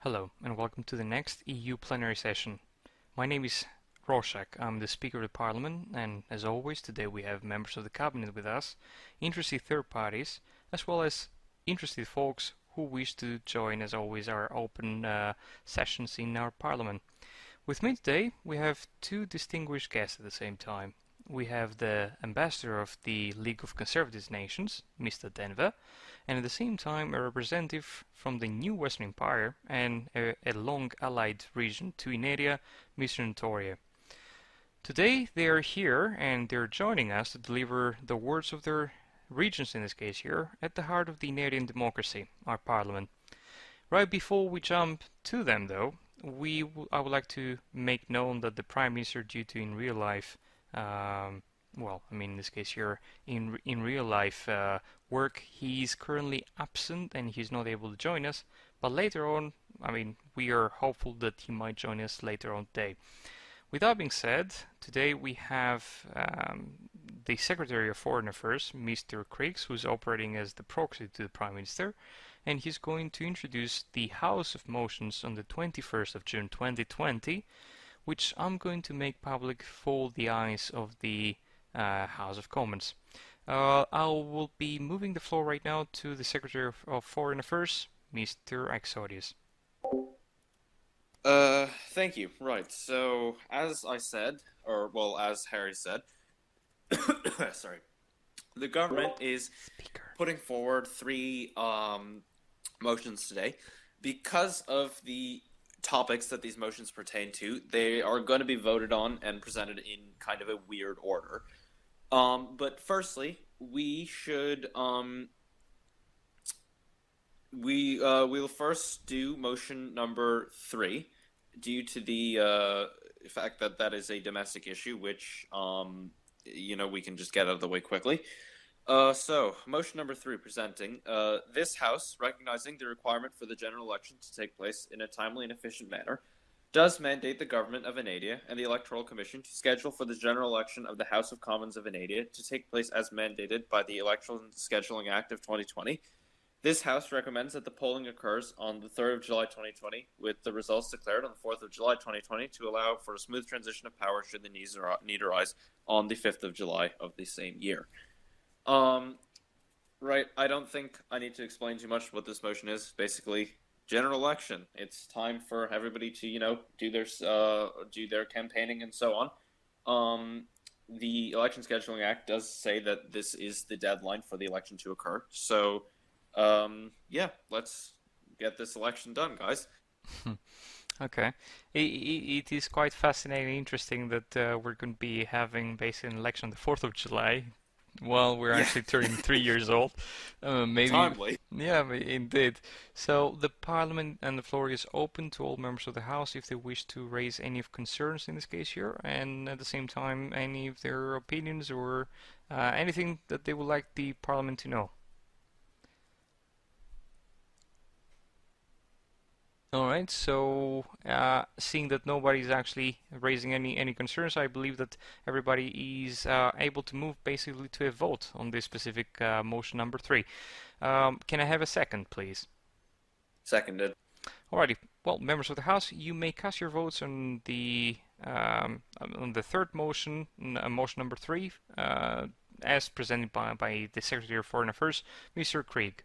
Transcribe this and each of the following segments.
Hello, and welcome to the next EU plenary session. My name is Rorschach. I'm the Speaker of the Parliament, and as always, today we have members of the Cabinet with us, interested third parties, as well as interested folks who wish to join, as always, our open sessions in our Parliament. With me today, we have two distinguished guests at the same time. We have the ambassador of the League of Conservative Nations, Mr. Denver, and at the same time a representative from the new Western Empire and a long allied region to Enadian, Mr. Notoria. Today they are here and they're joining us to deliver the words of their regions, in this case here, at the heart of the Enadian democracy, our parliament. Right before we jump to them though, I would like to make known that the Prime Minister, due to in real life in this case here, in real life work, he's currently absent and he's not able to join us. But later on, we are hopeful that he might join us later on today. With that being said, today we have the Secretary of Foreign Affairs, Mr. Criggs, who's operating as the proxy to the Prime Minister, and he's going to introduce the House of Motions on the 21st of June 2020, which I'm going to make public for the eyes of the House of Commons. I will be moving the floor right now to the Secretary of Foreign Affairs, Mr. Axodius. Thank you. Right, so as I said, as Harry said, sorry, the government is putting forward three motions today. Because of the topics that these motions pertain to, they are going to be voted on and presented in kind of a weird order. But firstly, we should we'll first do motion number 3, due to the fact that that is a domestic issue, which we can just get out of the way quickly. So, motion number 3 presenting, this House, recognizing the requirement for the general election to take place in a timely and efficient manner, does mandate the government of Enadia and the Electoral Commission to schedule for the general election of the House of Commons of Enadia to take place as mandated by the Electoral Scheduling Act of 2020. This House recommends that the polling occurs on the 3rd of July 2020, with the results declared on the 4th of July 2020 to allow for a smooth transition of power should the need arise on the 5th of July of the same year. Right, I don't think I need to explain too much what this motion is. Basically, general election. It's time for everybody to, do their campaigning and so on. The Election Scheduling Act does say that this is the deadline for the election to occur. So, let's get this election done, guys. Okay. It is quite fascinating and interesting that we're going to be having basically an election on the 4th of July. Well, we're actually turning 3 years old. Maybe. Timely. Yeah, indeed. So the Parliament and the floor is open to all members of the House if they wish to raise any of concerns in this case here, and at the same time any of their opinions or anything that they would like the Parliament to know. Alright, so seeing that nobody's actually raising any concerns, I believe that everybody is able to move basically to a vote on this specific motion number 3. Can I have a second, please? Seconded. Alrighty, well, members of the House, you may cast your votes on the third motion, motion number 3, as presented by the Secretary of Foreign Affairs, Mr. Krieg.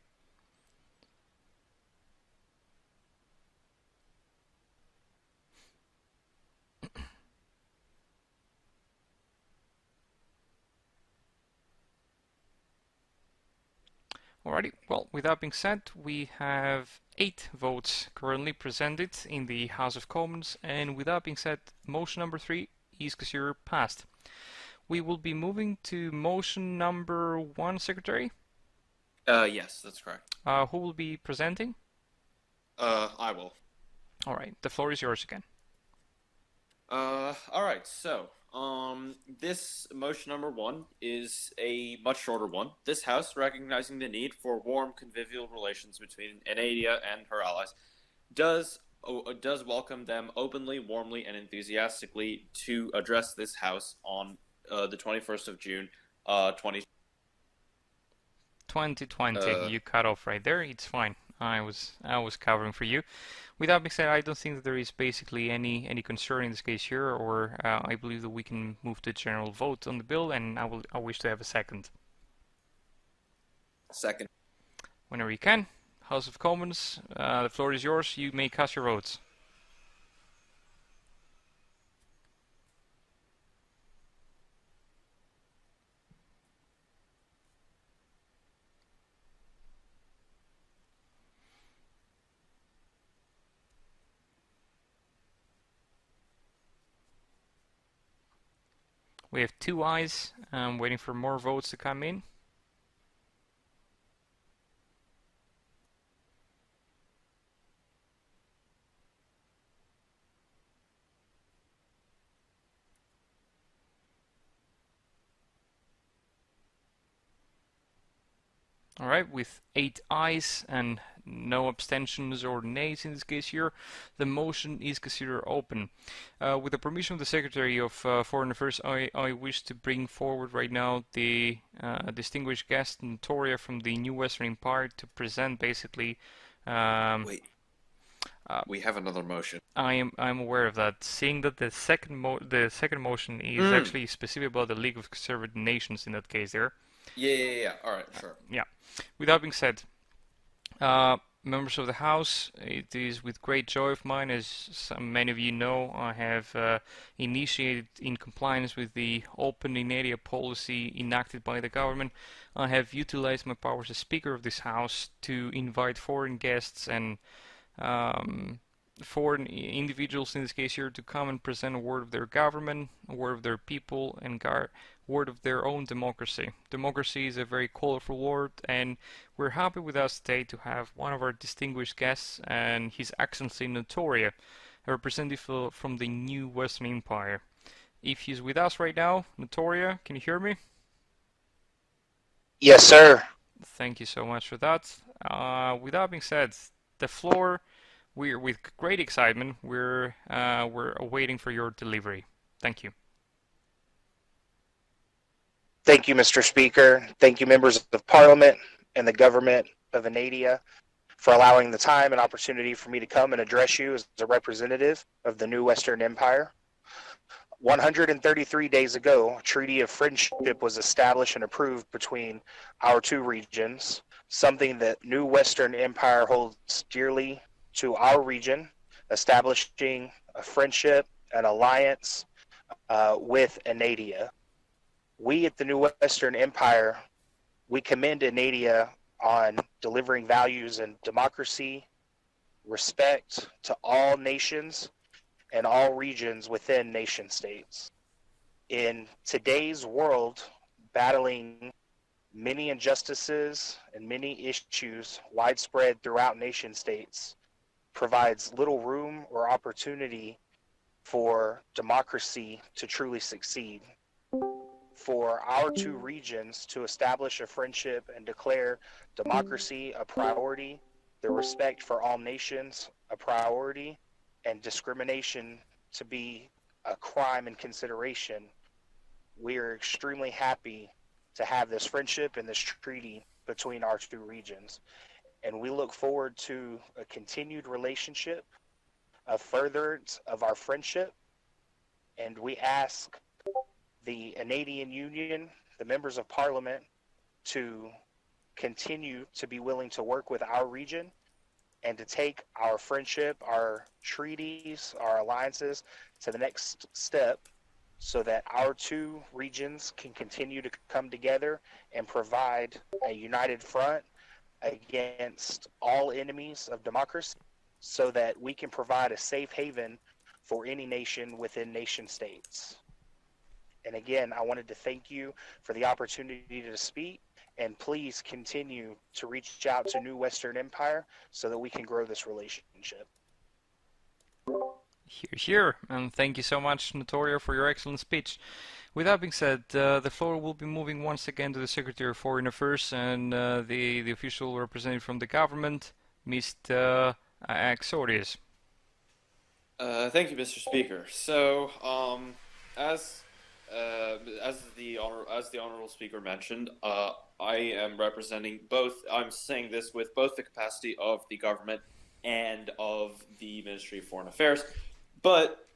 Alrighty, well, with that being said, we have 8 votes currently presented in the House of Commons, and with that being said, motion number 3 is considered passed. We will be moving to motion number 1, Secretary? Yes, that's correct. Who will be presenting? I will. Alright, the floor is yours again. Alright, so, this motion number 1 is a much shorter one. This House, recognizing the need for warm convivial relations between Enadia and her allies, does welcome them openly, warmly, and enthusiastically to address this House on the 21st of June, 2020. 2020, you cut off right there, it's fine. I was covering for you. With that being said, I don't think that there is basically any concern in this case here, or I believe that we can move to general vote on the bill, and I wish to have a second. Second. Whenever you can. House of Commons, the floor is yours. You may cast your votes. We have 2 ayes. I'm waiting for more votes to come in. Alright, with 8 ayes and no abstentions or nays in this case here, the motion is considered open. With the permission of the Secretary of Foreign Affairs, I wish to bring forward right now the distinguished guest Notoria from the New Western Empire to present basically. Wait. We have another motion. I'm aware of that. Seeing that the second motion is actually specific about the League of Conservative Nations in that case there. Yeah. All right, sure. Yeah. With that being said, members of the House, it is with great joy of mine, as many of you know, I have initiated, in compliance with the open Enadian policy enacted by the government, I have utilized my powers as Speaker of this House to invite foreign guests and foreign individuals in this case here to come and present a word of their government, a word of their people, and word of their own democracy. Democracy is a very colorful word, and we're happy with us today to have one of our distinguished guests, and His Excellency Notoria, a representative from the New Western Empire. If he's with us right now, Notoria, can you hear me? Yes, sir. Thank you so much for that. With that being said, the floor, we're with great excitement. We're awaiting for your delivery. Thank you. Thank you, Mr. Speaker. Thank you, members of Parliament and the government of Enadian, for allowing the time and opportunity for me to come and address you as a representative of the New Western Empire. 133 days ago, a treaty of friendship was established and approved between our two regions, something that New Western Empire holds dearly to our region, establishing a friendship, an alliance with Enadian. We at the New Western Empire, we commend Enadian on delivering values in democracy, respect to all nations, and all regions within nation states. In today's world, battling many injustices and many issues widespread throughout nation states provides little room or opportunity for democracy to truly succeed. For our two regions to establish a friendship and declare democracy a priority, the respect for all nations a priority, and discrimination to be a crime and consideration, we are extremely happy to have this friendship and this treaty between our two regions. And we look forward to a continued relationship, a furtherance of our friendship, and we ask the Enadian Union, the members of Parliament, to continue to be willing to work with our region and to take our friendship, our treaties, our alliances to the next step so that our two regions can continue to come together and provide a united front against all enemies of democracy so that we can provide a safe haven for any nation within nation states. And again, I wanted to thank you for the opportunity to speak, and please continue to reach out to New Western Empire so that we can grow this relationship. Here, and thank you so much, Notoria, for your excellent speech. With that being said, the floor will be moving once again to the Secretary of Foreign Affairs and the official representative from the government, Mr. Axorius. Thank you, Mr. Speaker. So, as the honorable speaker mentioned, I am representing both. I'm saying this with both the capacity of the government and of the Ministry of Foreign Affairs, but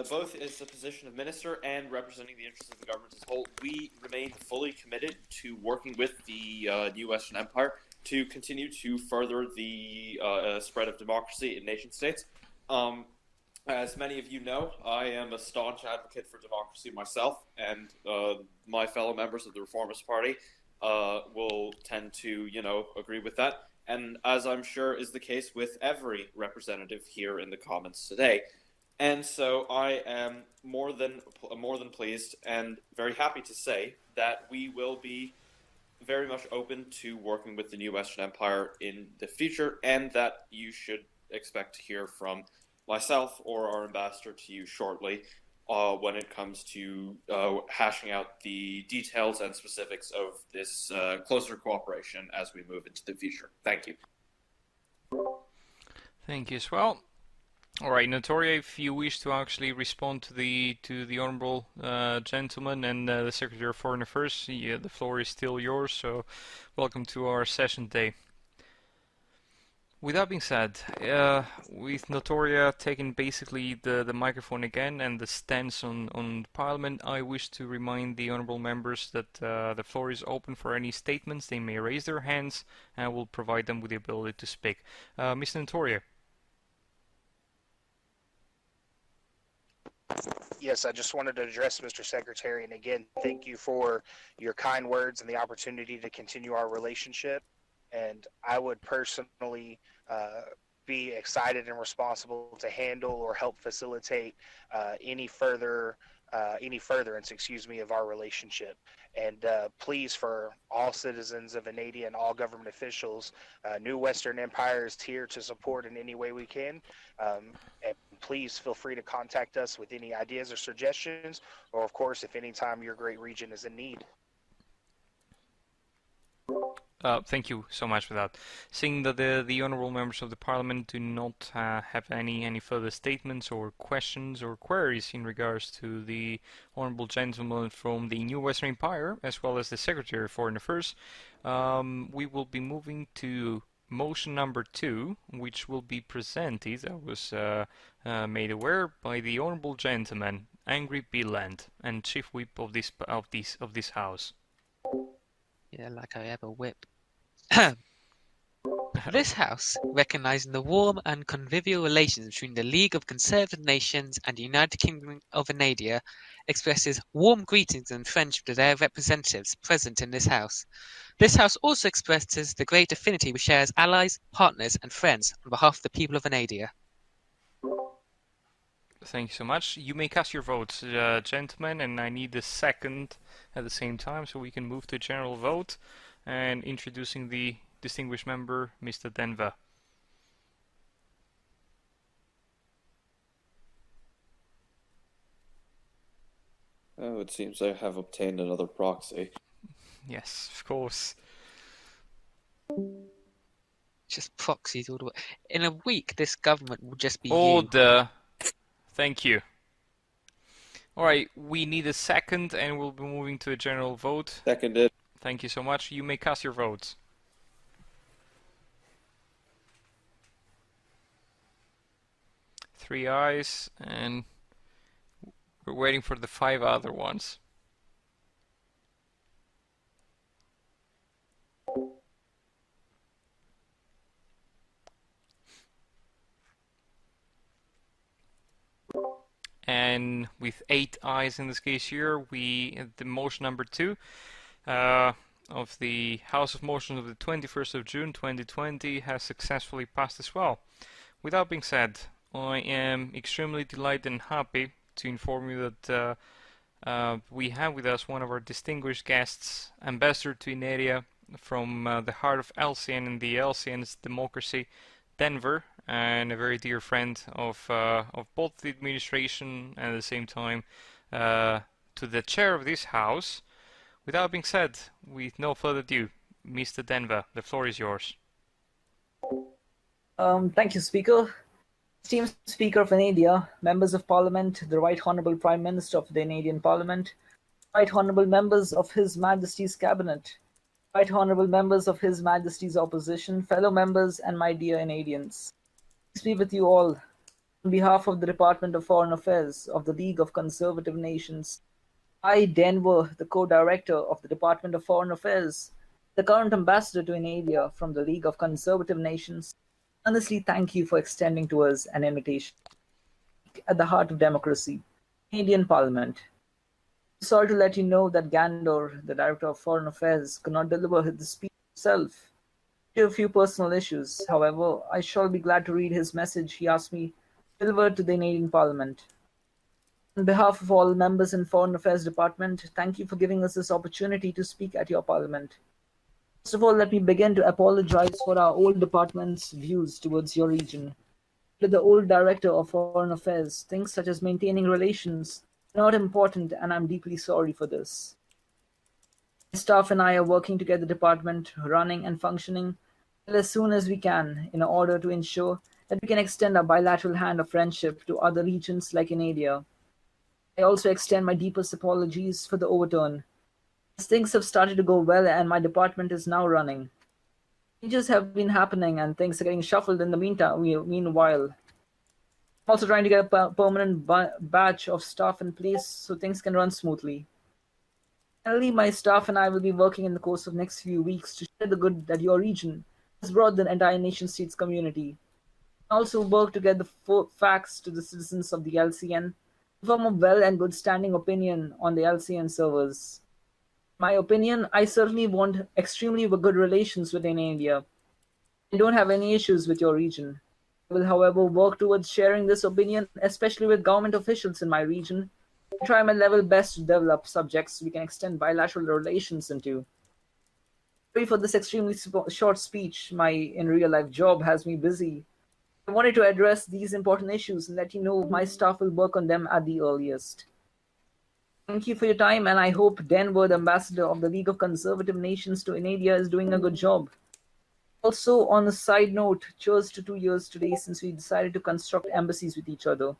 both as the position of minister and representing the interests of the government as a whole, we remain fully committed to working with the new Western Empire to continue to further the spread of democracy in nation states. As many of you know, I am a staunch advocate for democracy myself, and my fellow members of the Reformist Party will tend to, agree with that. And as I'm sure is the case with every representative here in the Commons today. And so I am more than pleased and very happy to say that we will be very much open to working with the new Western Empire in the future, and that you should expect to hear from myself or our ambassador to you shortly when it comes to hashing out the details and specifics of this closer cooperation as we move into the future. Thank you. Thank you as well. All right, Notoria, if you wish to actually respond to the honourable gentleman and the Secretary of Foreign Affairs, the floor is still yours. So, welcome to our session today. With that being said, with Notoria taking basically the microphone again and the stance on Parliament, I wish to remind the honourable members that the floor is open for any statements. They may raise their hands, and I will provide them with the ability to speak. Mr. Notoria. Yes, I just wanted to address Mr. Secretary, and again, thank you for your kind words and the opportunity to continue our relationship. And I would personally be excited and responsible to handle or help facilitate any furtherance, of our relationship. And please, for all citizens of Enadian, all government officials, New Western Empire is here to support in any way we can. And please feel free to contact us with any ideas or suggestions, or of course, if any time your great region is in need. Thank you so much for that. Seeing that the honourable members of the Parliament do not have any further statements or questions or queries in regards to the honourable gentleman from the New Western Empire, as well as the Secretary of Foreign Affairs, we will be moving to motion number 2, which will be presented, I was made aware, by the honourable gentleman, Angry Beeland, and Chief Whip of this House. Yeah, like I ever whip. This House, recognising the warm and convivial relations between the League of Conservative Nations and the United Kingdom of Enadia, expresses warm greetings and friendship to their representatives present in this House. This House also expresses the great affinity we share as allies, partners and friends on behalf of the people of Enadia. Thank you so much. You may cast your votes, gentlemen, and I need a second at the same time so we can move to a general vote and introducing the distinguished member, Mr. Denver. Oh, it seems I have obtained another proxy. Yes, of course. Just proxies all the way. In a week, this government will just be Order. Thank you. Alright, we need a second and we'll be moving to a general vote. Seconded. Thank you so much. You may cast your votes. Three ayes, and we're waiting for the 5 other ones. And with 8 ayes in this case here, the motion number 2 of the House of Motions of the 21st of June 2020 has successfully passed as well. With that being said, I am extremely delighted and happy to inform you that we have with us one of our distinguished guests, Ambassador to Enadia from the heart of LCN and the LCN's democracy, Denver, and a very dear friend of both the administration and at the same time to the chair of this house. With that being said, with no further ado, Mr. Denver, the floor is yours. Thank you, Speaker. Esteemed Speaker of Enadia, members of Parliament, the Right Honourable Prime Minister of the Enadian Parliament, Right Honourable members of His Majesty's Cabinet, Right Honourable members of His Majesty's Opposition, fellow members, and my dear Enadians. Peace be with you all. On behalf of the Department of Foreign Affairs of the League of Conservative Nations, I, Denver, the co-director of the Department of Foreign Affairs, the current ambassador to Enadia from the League of Conservative Nations, earnestly thank you for extending to us an invitation. At the heart of democracy, Indian Parliament. Sorry to let you know that Gandor, the Director of Foreign Affairs, could not deliver the speech himself due to a few personal issues. However, I shall be glad to read his message he asked me to deliver to the Indian Parliament. On behalf of all members in Foreign Affairs Department, thank you for giving us this opportunity to speak at your Parliament. First of all, let me begin to apologize for our old department's views towards your region. To the old Director of Foreign Affairs, things such as maintaining relations are not important, and I'm deeply sorry for this. My staff and I are working to get the department running and functioning as soon as we can in order to ensure that we can extend our bilateral hand of friendship to other regions like India. I also extend my deepest apologies for the overturn, as things have started to go well and my department is now running. Changes have been happening and things are getting shuffled in the meanwhile. I'm also trying to get a permanent batch of staff in place so things can run smoothly. Finally, my staff and I will be working in the course of next few weeks to share the good that your region has brought the entire nation-states community. I also work to get the facts to the citizens of the LCN to form a well and good standing opinion on the LCN servers. In my opinion, I certainly want extremely good relations with India. I don't have any issues with your region. I will, however, work towards sharing this opinion, especially with government officials in my region, and try my level best to develop subjects we can extend bilateral relations into. Sorry for this extremely short speech. My in real life job has me busy. I wanted to address these important issues and let you know my staff will work on them at the earliest. Thank you for your time, and I hope Denver, the ambassador of the League of Conservative Nations to Inadia, is doing a good job. Also, on a side note, cheers to 2 years today since we decided to construct embassies with each other.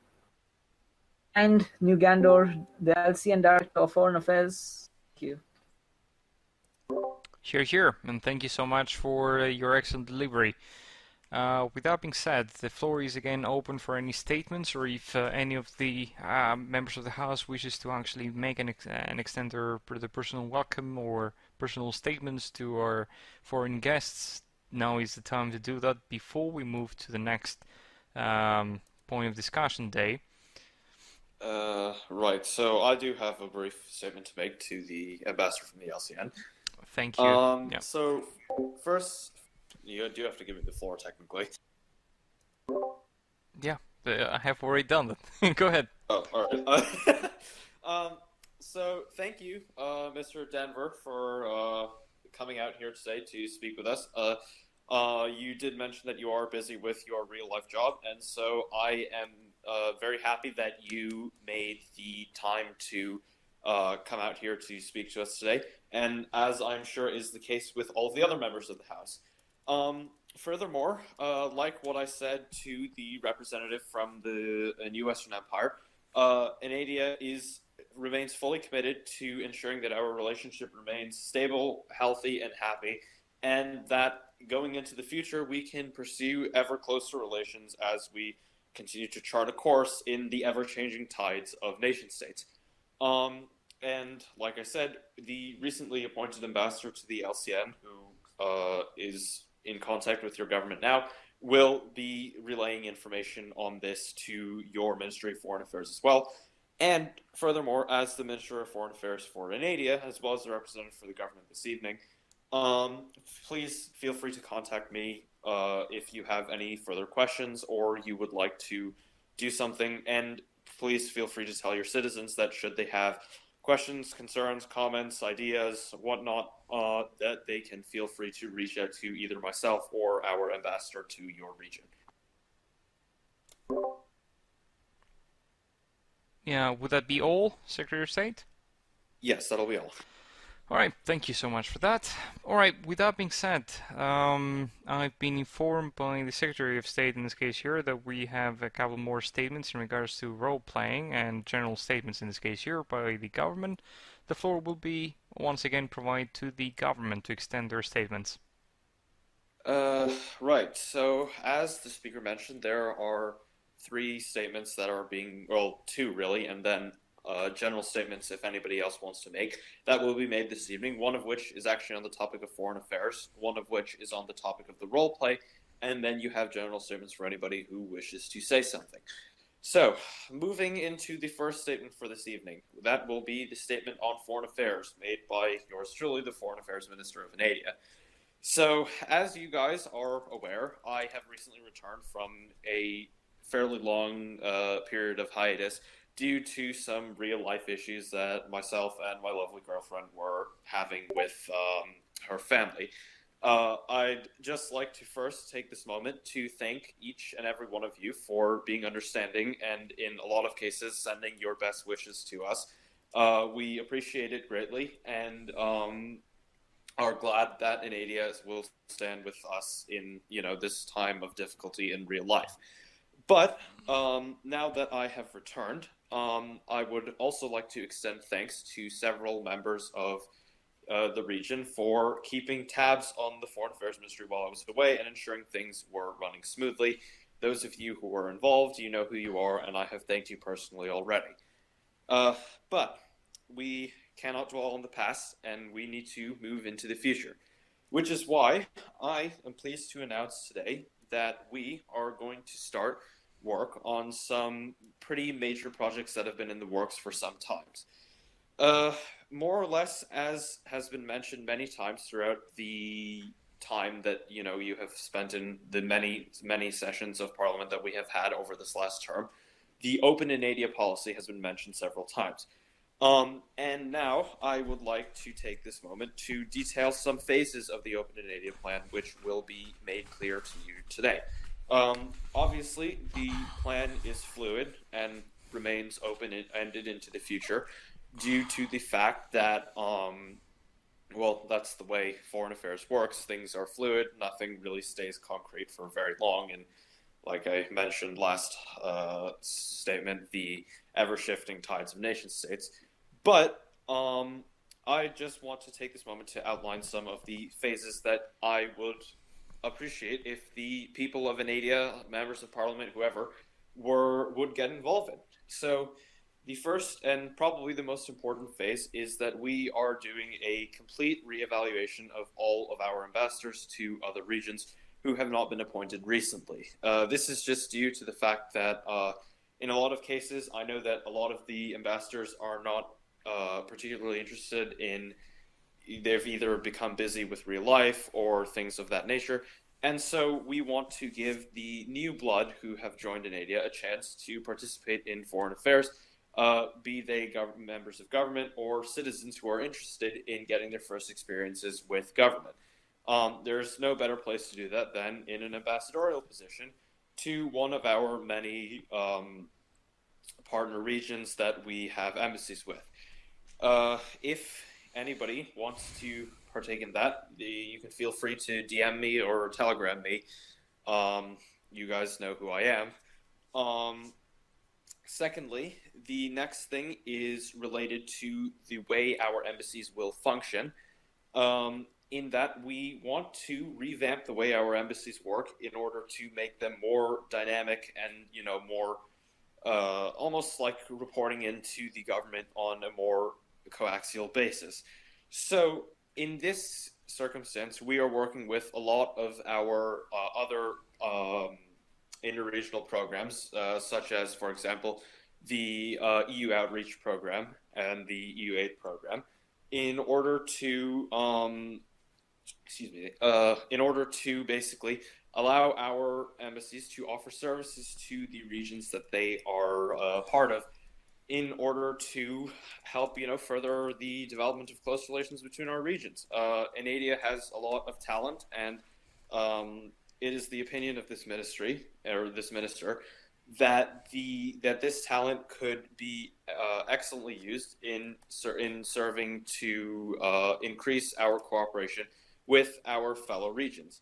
And New Gandor, the LCN Director of Foreign Affairs. Thank you. Hear, hear, and thank you so much for your excellent delivery. With that being said, the floor is again open for any statements, or if any of the members of the House wishes to actually make and extend the personal welcome or personal statements to our foreign guests. Now is the time to do that before we move to the next point of discussion day. Right, so I do have a brief statement to make to the ambassador from the LCN. Thank you. Yeah. So, first, you do have to give me the floor, technically. Yeah, I have already done that. Go ahead. Oh, alright. So, thank you, Mr. Denver, for coming out here today to speak with us. You did mention that you are busy with your real-life job, and so I am very happy that you made the time to come out here to speak to us today, and as I'm sure is the case with all of the other members of the House. Furthermore, like what I said to the representative from the New Western Empire, Enadia remains fully committed to ensuring that our relationship remains stable, healthy, and happy, and that going into the future we can pursue ever closer relations as we continue to chart a course in the ever-changing tides of nation-states. And like I said, the recently appointed ambassador to the LCN, who is in contact with your government now, will be relaying information on this to your Ministry of Foreign Affairs as well. And furthermore, as the Minister of Foreign Affairs for Enadia, as well as the representative for the government this evening, please feel free to contact me if you have any further questions or you would like to do something. And please feel free to tell your citizens that should they have questions, concerns, comments, ideas, whatnot, that they can feel free to reach out to either myself or our ambassador to your region. Yeah, would that be all, Secretary of State? Yes, that'll be all. Alright, thank you so much for that. Alright, with that being said, I've been informed by the Secretary of State in this case here that we have a couple more statements in regards to role-playing and general statements in this case here by the government. the floor will be once again provided to the government to extend their statements. Right. So, as the speaker mentioned, there are three statements that are being, well, two really, and then general statements if anybody else wants to make, that will be made this evening, one of which is actually on the topic of foreign affairs, one of which is on the topic of the role play, and then you have general statements for anybody who wishes to say something. So, moving into the first statement for this evening, that will be the statement on foreign affairs made by yours truly, the Foreign Affairs Minister of Enadia. So, as you guys are aware, I have recently returned from a fairly long period of hiatus due to some real life issues that myself and my lovely girlfriend were having with her family. I'd just like to first take this moment to thank each and every one of you for being understanding and, in a lot of cases, sending your best wishes to us. We appreciate it greatly and are glad that Enadia will stand with us in, this time of difficulty in real life. But now that I have returned, I would also like to extend thanks to several members of the region for keeping tabs on the Foreign Affairs Ministry while I was away and ensuring things were running smoothly. Those of you who were involved, you know who you are, and I have thanked you personally already. But we cannot dwell on the past, and we need to move into the future, which is why I am pleased to announce today that we are going to start work on some pretty major projects that have been in the works for some time. More or less, as has been mentioned many times throughout the time that you have spent in the many sessions of Parliament that we have had over this last term, the Open Enadia policy has been mentioned several times. And now I would like to take this moment to detail some phases of the Open Enadia plan, which will be made clear to you today. Obviously, the plan is fluid and remains open-ended into the future due to the fact that, that's the way foreign affairs works. Things are fluid. Nothing really stays concrete for very long. And like I mentioned last statement, the ever-shifting tides of nation-states. But I just want to take this moment to outline some of the phases that I would appreciate if the people of Enadia, members of Parliament, whoever, would get involved in. So the first and probably the most important phase is that we are doing a complete reevaluation of all of our ambassadors to other regions who have not been appointed recently. This is just due to the fact that in a lot of cases, I know that a lot of the ambassadors are not particularly interested in, they've either become busy with real life or things of that nature. And so we want to give the new blood who have joined Enadia a chance to participate in foreign affairs, be they members of government or citizens who are interested in getting their first experiences with government. There's no better place to do that than in an ambassadorial position to one of our many partner regions that we have embassies with. If anybody wants to partake in that, you can feel free to DM me or telegram me. You guys know who I am. Secondly, the next thing is related to the way our embassies will function. In that we want to revamp the way our embassies work in order to make them more dynamic and, more almost like reporting into the government on a more coaxial basis. So in this circumstance, we are working with a lot of our other interregional programs, such as, for example, the EU Outreach Program and the EU Aid Program, in order to basically allow our embassies to offer services to the regions that they are part of, in order to help, further the development of close relations between our regions. Enadia has a lot of talent, and it is the opinion of this ministry, or this minister, that this talent could be excellently used in serving to increase our cooperation with our fellow regions.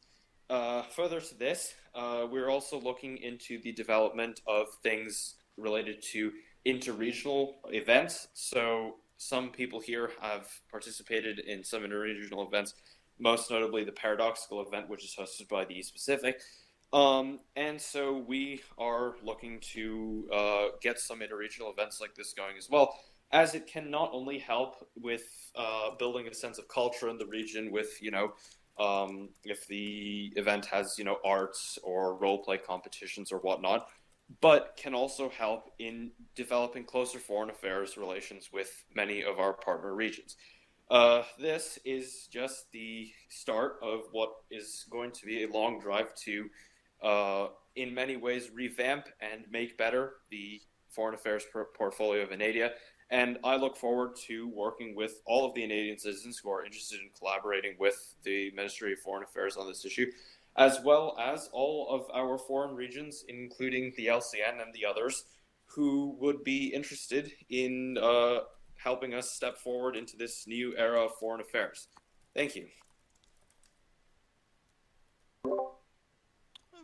Further to this, we're also looking into the development of things related to interregional events. So some people here have participated in some interregional events, most notably the Paradoxical event, which is hosted by the East Pacific. And so we are looking to get some interregional events like this going as well, as it can not only help with building a sense of culture in the region with, if the event has, arts or role-play competitions or whatnot, but can also help in developing closer foreign affairs relations with many of our partner regions. This is just the start of what is going to be a long drive to, in many ways, revamp and make better the foreign affairs portfolio of Enadia. And I look forward to working with all of the Enadian citizens who are interested in collaborating with the Ministry of Foreign Affairs on this issue, as well as all of our foreign regions, including the LCN and the others, who would be interested in helping us step forward into this new era of foreign affairs. Thank you.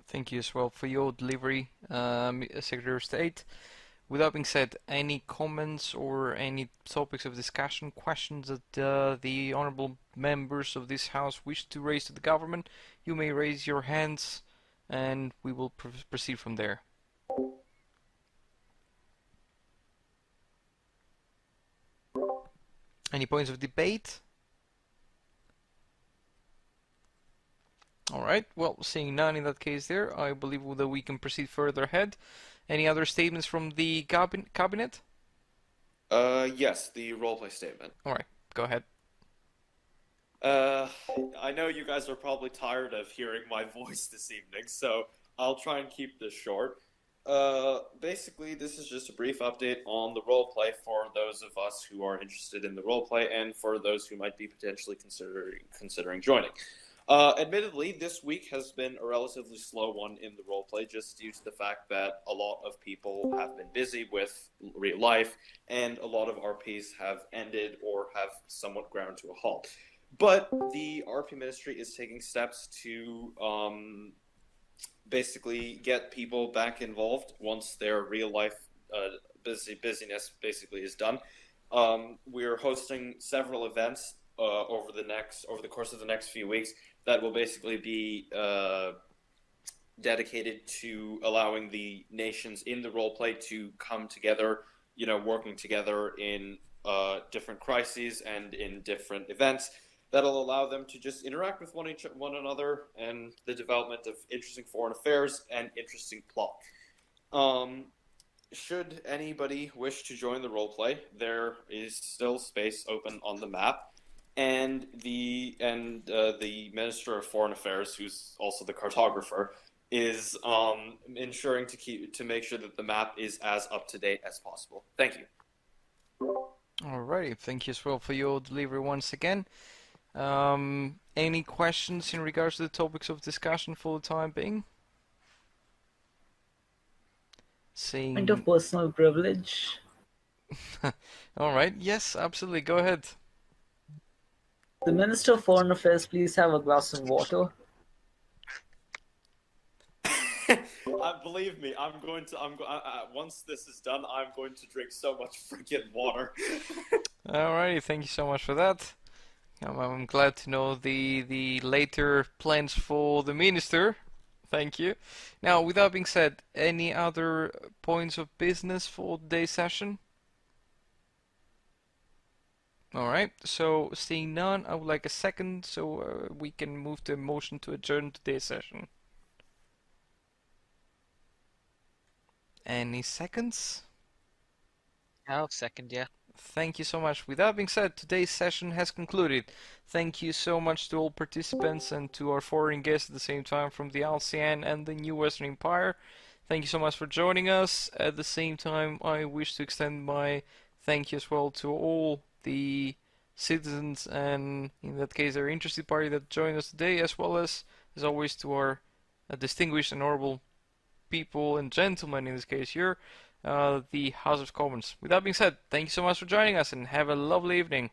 Thank you as well for your delivery, Secretary of State. With that being said, any comments or any topics of discussion, questions that the honorable members of this House wish to raise to the government, you may raise your hands and we will proceed from there. Any points of debate? Alright, well, seeing none in that case there, I believe that we can proceed further ahead. Any other statements from the cabinet? Yes, the roleplay statement. Alright, go ahead. I know you guys are probably tired of hearing my voice this evening, so I'll try and keep this short. Basically, this is just a brief update on the roleplay for those of us who are interested in the roleplay and for those who might be potentially considering joining. Admittedly, this week has been a relatively slow one in the roleplay, just due to the fact that a lot of people have been busy with real life, and a lot of RPs have ended or have somewhat ground to a halt. But the RP Ministry is taking steps to basically get people back involved once their real life busyness basically is done. We're hosting several events over the course of the next few weeks that will basically be dedicated to allowing the nations in the roleplay to come together, working together in different crises and in different events that'll allow them to just interact with one another and the development of interesting foreign affairs and interesting plot. Should anybody wish to join the roleplay, there is still space open on the map. And the Minister of Foreign Affairs, who's also the cartographer, is ensuring to make sure that the map is as up to date as possible. Thank you. Alrighty, thank you as well for your delivery once again. Any questions in regards to the topics of discussion for the time being? Point of personal privilege. Alright, yes, absolutely, go ahead. The Minister of Foreign Affairs, please have a glass of water. Believe me, once this is done, I'm going to drink so much freaking water. Alrighty, thank you so much for that. I'm glad to know the later plans for the Minister. Thank you. Now, with that being said, any other points of business for today's session? Alright, so seeing none, I would like a second so we can move to a motion to adjourn today's session. Any seconds? I'll second, yeah. Thank you so much. With that being said, today's session has concluded. Thank you so much to all participants and to our foreign guests at the same time from the ASEAN and the New Western Empire. Thank you so much for joining us. At the same time, I wish to extend my thank you as well to all the citizens and, in that case, our interested party that joined us today, as well as always, to our distinguished and honorable people and gentlemen, in this case here, the House of Commons. With that being said, thank you so much for joining us and have a lovely evening.